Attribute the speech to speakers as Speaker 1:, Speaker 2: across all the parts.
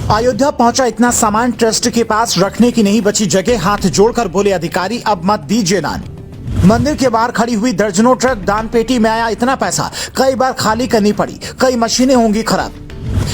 Speaker 1: अयोध्या पहुंचा इतना सामान ट्रस्ट के पास रखने की नहीं बची जगह, हाथ जोड़कर बोले अधिकारी अब मत दीजिए दान। मंदिर के बाहर खड़ी हुई दर्जनों ट्रक, दान पेटी में आया इतना पैसा कई बार खाली करनी पड़ी, कई मशीनें होंगी खराब,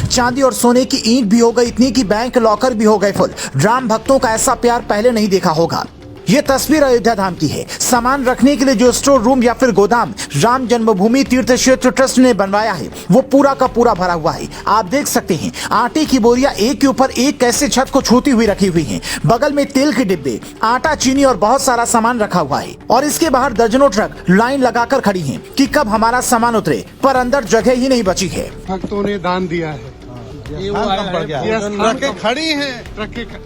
Speaker 1: चांदी और सोने की ईंट भी हो गई इतनी कि बैंक लॉकर भी हो गए फुल। राम भक्तों का ऐसा प्यार पहले नहीं देखा होगा। ये तस्वीर अयोध्या धाम की है। सामान रखने के लिए जो स्टोर रूम या फिर गोदाम राम जन्मभूमि तीर्थ क्षेत्र ट्रस्ट ने बनवाया है वो पूरा का पूरा भरा हुआ है। आप देख सकते हैं आटे की बोरियां एक के ऊपर एक कैसे छत को छूती हुई रखी हुई हैं। बगल में तेल के डिब्बे, आटा, चीनी और बहुत सारा सामान रखा हुआ है और इसके बाहर दर्जनों ट्रक लाइन लगाकर खड़ी हैं कि कब हमारा सामान उतरे, पर अंदर जगह ही नहीं बची है।
Speaker 2: भक्तों ने दान दिया है।
Speaker 3: ट्रकें खड़ी हैं,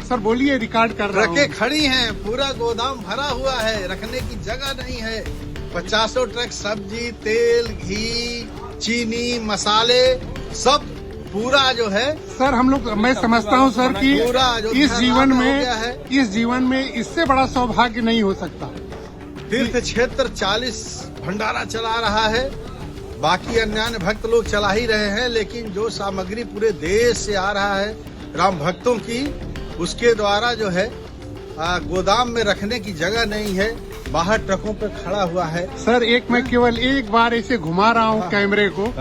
Speaker 2: सर बोलिए, रिकॉर्ड कर रहा हूं।
Speaker 3: ट्रकें खड़ी हैं, पूरा गोदाम भरा हुआ है, रखने की जगह नहीं है। 50 ट्रक सब्जी, तेल, घी, चीनी, मसाले सब पूरा जो है
Speaker 2: सर हम लोग, मैं समझता हूं सर कि इस जीवन में इससे बड़ा सौभाग्य नहीं हो सकता।
Speaker 3: तीर्थ क्षेत्र 40 भंडारा चला रहा है, बाकी अन्य भक्त लोग चला ही रहे हैं, लेकिन जो सामग्री पूरे देश से आ रहा है राम भक्तों की, उसके द्वारा जो है गोदाम में रखने की जगह नहीं है, बाहर ट्रकों पर खड़ा हुआ है।
Speaker 2: सर मैं केवल एक बार ऐसे घुमा रहा हूँ कैमरे को,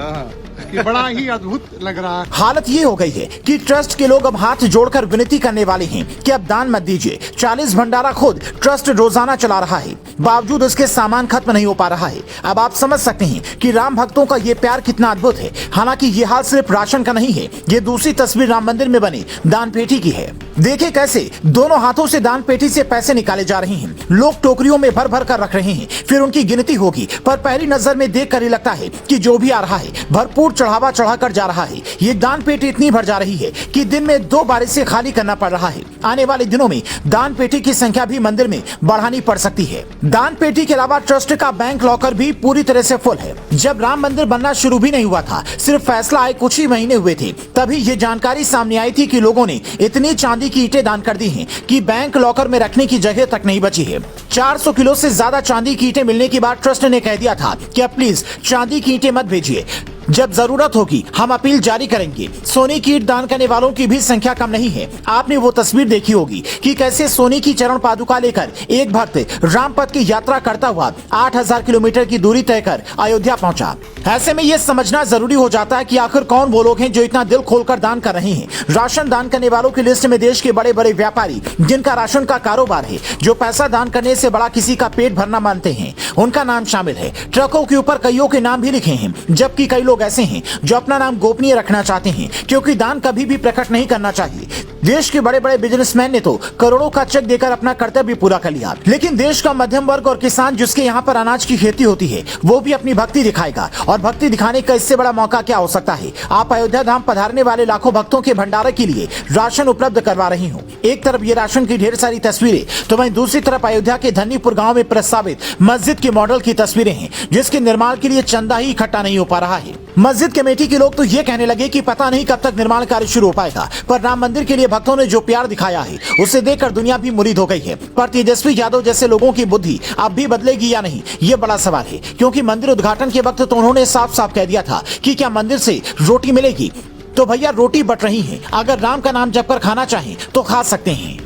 Speaker 2: कि बड़ा ही अद्भुत लग रहा है।
Speaker 1: हालत ये हो गई है कि ट्रस्ट के लोग अब हाथ जोड़कर विनती करने वाले हैं कि अब दान मत दीजिए। 40 भंडारा खुद ट्रस्ट रोजाना चला रहा है, बावजूद उसके सामान खत्म नहीं हो पा रहा है। अब आप समझ सकते हैं कि राम भक्तों का ये प्यार कितना अद्भुत है। हालांकि ये हाल सिर्फ राशन का नहीं है, ये दूसरी तस्वीर राम मंदिर में बनी दान पेटी की है। देखिए कैसे दोनों हाथों से दान पेटी से पैसे निकाले जा रहे हैं। लोग टोकरियों में भर भर कर रख रहे हैं, फिर उनकी गिनती होगी, पर पहली नजर में देख कर ही लगता है कि जो भी आ रहा है भरपूर चढ़ावा चढ़ाकर जा रहा है। ये दान पेटी इतनी भर जा रही है कि दिन में 2 बार इसे खाली करना पड़ रहा है। आने वाले दिनों में दान पेटी की संख्या भी मंदिर में बढ़ानी पड़ सकती है। दान पेटी के अलावा ट्रस्ट का बैंक लॉकर भी पूरी तरह से फुल है। जब राम मंदिर बनना शुरू भी नहीं हुआ था, सिर्फ फैसला आए कुछ ही महीने हुए थे, तभी ये जानकारी सामने आई थी कि लोगों ने इतनी चांदी की ईंटें दान कर दी हैं कि बैंक लॉकर में रखने की जगह तक नहीं बची है। 400 किलो से ज्यादा चांदी की ईंटें मिलने के बाद ट्रस्ट ने कह दिया था कि अब प्लीज चांदी की ईंटें मत भेजिए, जब जरूरत होगी हम अपील जारी करेंगे। सोने की ईंट दान करने वालों की भी संख्या कम नहीं है। आपने वो तस्वीर देखी होगी कि कैसे सोने की चरण पादुका लेकर एक भक्त रामपथ की यात्रा करता हुआ 8000 किलोमीटर की दूरी तय कर अयोध्या पहुंचा। ऐसे में ये समझना जरूरी हो जाता है कि आखिर कौन वो लोग हैं जो इतना दिल खोलकर दान कर रहे हैं। राशन दान करने वालों की लिस्ट में देश के बड़े बड़े व्यापारी जिनका राशन का कारोबार है, जो पैसा दान करने से बड़ा किसी का पेट भरना मानते हैं, उनका नाम शामिल है। ट्रकों के ऊपर कईयों के नाम भी लिखे हैं, जबकि कई लोग ऐसे हैं जो अपना नाम गोपनीय रखना चाहते हैं, क्योंकि दान कभी भी प्रकट नहीं करना चाहिए। देश के बड़े बड़े बिजनेसमैन ने तो करोड़ों का चेक देकर अपना कर्तव्य पूरा कर लिया, लेकिन देश का मध्यम वर्ग और किसान जिसके यहाँ पर अनाज की खेती होती है, वो भी अपनी भक्ति दिखाएगा। और भक्ति दिखाने का इससे बड़ा मौका क्या हो सकता है। आप अयोध्या धाम पधारने वाले लाखों भक्तों के भंडारे के लिए राशन उपलब्ध करवा रही हूँ। एक तरफ ये राशन की ढेर सारी तस्वीरें, तो वहीं दूसरी तरफ अयोध्या के धन्नीपुर गाँव में प्रस्तावित मस्जिद के मॉडल की तस्वीरें हैं, जिसके निर्माण के लिए चंदा ही इकट्ठा नहीं हो पा रहा है। मस्जिद कमेटी के लोग तो ये कहने लगे कि पता नहीं कब तक निर्माण कार्य शुरू हो पाएगा, पर राम मंदिर के लिए भक्तों ने जो प्यार दिखाया है उसे देखकर दुनिया भी मुरीद हो गई है। पर तेजस्वी यादव जैसे लोगों की बुद्धि अब भी बदलेगी या नहीं, ये बड़ा सवाल है, क्योंकि मंदिर उद्घाटन के वक्त तो उन्होंने साफ साफ कह दिया था कि क्या मंदिर से रोटी मिलेगी। तो भैया रोटी बट रही है, अगर राम का नाम जपकर खाना चाहें तो खा सकते हैं।